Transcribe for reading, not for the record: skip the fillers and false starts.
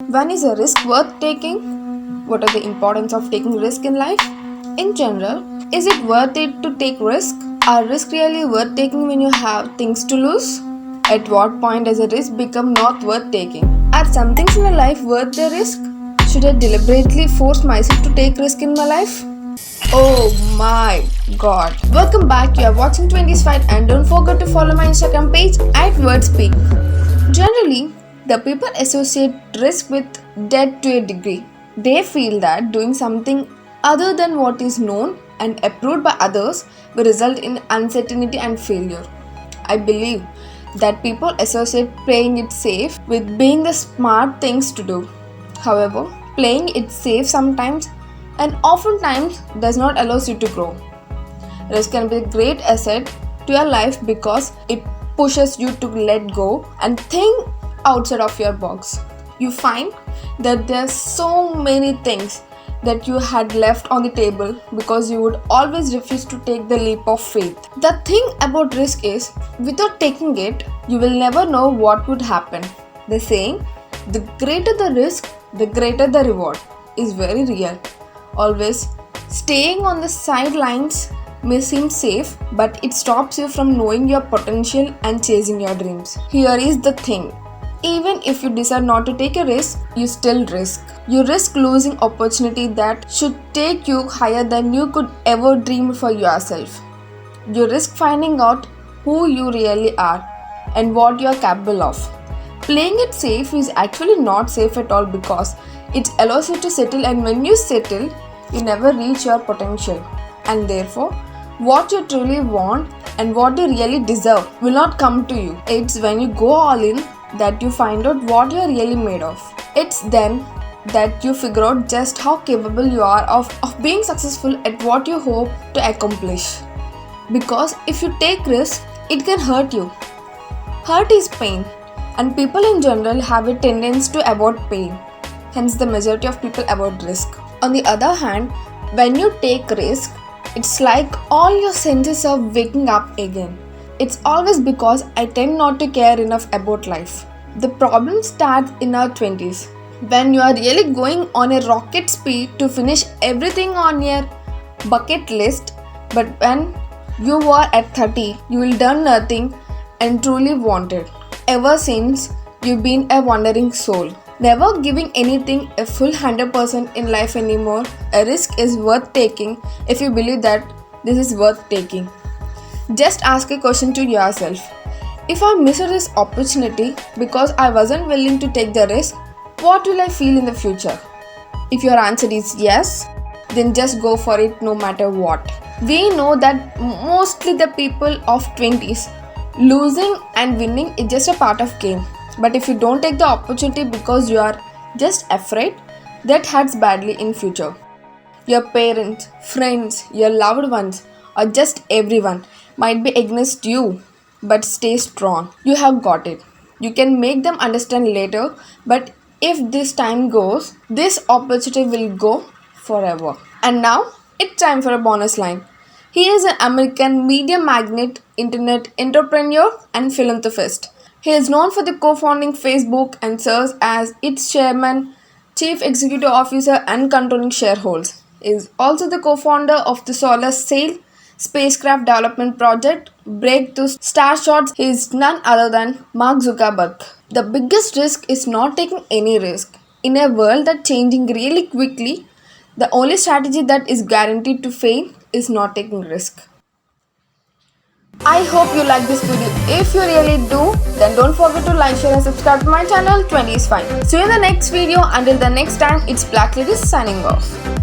When is a risk worth taking? What are the importance of taking risk in life? In general, is it worth it to take risk? Are risks really worth taking when you have things to lose? At what point does a risk become not worth taking? Are some things in my life worth the risk? Should I deliberately force myself to take risk in my life? Oh my god. Welcome back. You are watching 20s Fight and don't forget to follow my Instagram page at WordSpeak. Generally, the people associate risk with debt to a degree. They feel that doing something other than what is known and approved by others will result in uncertainty and failure. I believe that people associate playing it safe with being the smart things to do. However, playing it safe sometimes and oftentimes does not allow you to grow. Risk can be a great asset to your life because it pushes you to let go and think outside of your box. You find that there's so many things that you had left on the table because you would always refuse to take the leap of faith. The thing about risk is, without taking it, you will never know what would happen. The saying, the greater the risk, the greater the reward, is very real. Always staying on the sidelines may seem safe, but it stops you from knowing your potential and chasing your dreams. Here is the thing. Even if you decide not to take a risk, you still risk. You risk losing opportunity that should take you higher than you could ever dream for yourself. You risk finding out who you really are and what you are capable of. Playing it safe is actually not safe at all because it allows you to settle, and when you settle, you never reach your potential. And therefore, what you truly want and what you really deserve will not come to you. It's when you go all in that you find out what you're really made of. It's then that you figure out just how capable you are of being successful at what you hope to accomplish. Because if you take risks, it can hurt you. Hurt is pain, and people in general have a tendency to avoid pain. Hence, the majority of people avoid risk. On the other hand, when you take risk, it's like all your senses are waking up again. It's always because I tend not to care enough about life. The problem starts in our 20s, when you are really going on a rocket speed to finish everything on your bucket list, but when you are at 30, you will done nothing and truly wanted. Ever since, you've been a wandering soul, never giving anything a full 100% in life anymore. A risk is worth taking if you believe that this is worth taking. Just ask a question to yourself. If I missed this opportunity because I wasn't willing to take the risk, what will I feel in the future? If your answer is yes, then just go for it no matter what. We know that mostly the people of 20s, losing and winning is just a part of game. But if you don't take the opportunity because you are just afraid, that hurts badly in future. Your parents, friends, your loved ones, or just everyone might be against you, but stay strong. You have got it. You can make them understand later, but if this time goes, this opportunity will go forever. And now, it's time for a bonus line. He is an American media magnate, internet entrepreneur, and philanthropist. He is known for the co-founding Facebook and serves as its chairman, chief executive officer, and controlling shareholders. He is also the co-founder of the Solar Sail spacecraft development project, Breakthrough Starshots. He is none other than Mark Zuckerberg. The biggest risk is not taking any risk. In a world that's changing really quickly, the only strategy that is guaranteed to fail is not taking risk. I hope you like this video. If you really do, then don't forget to like, share and subscribe to my channel 20 is fine. See you in the next video. Until the next time, it's Black Lady signing off.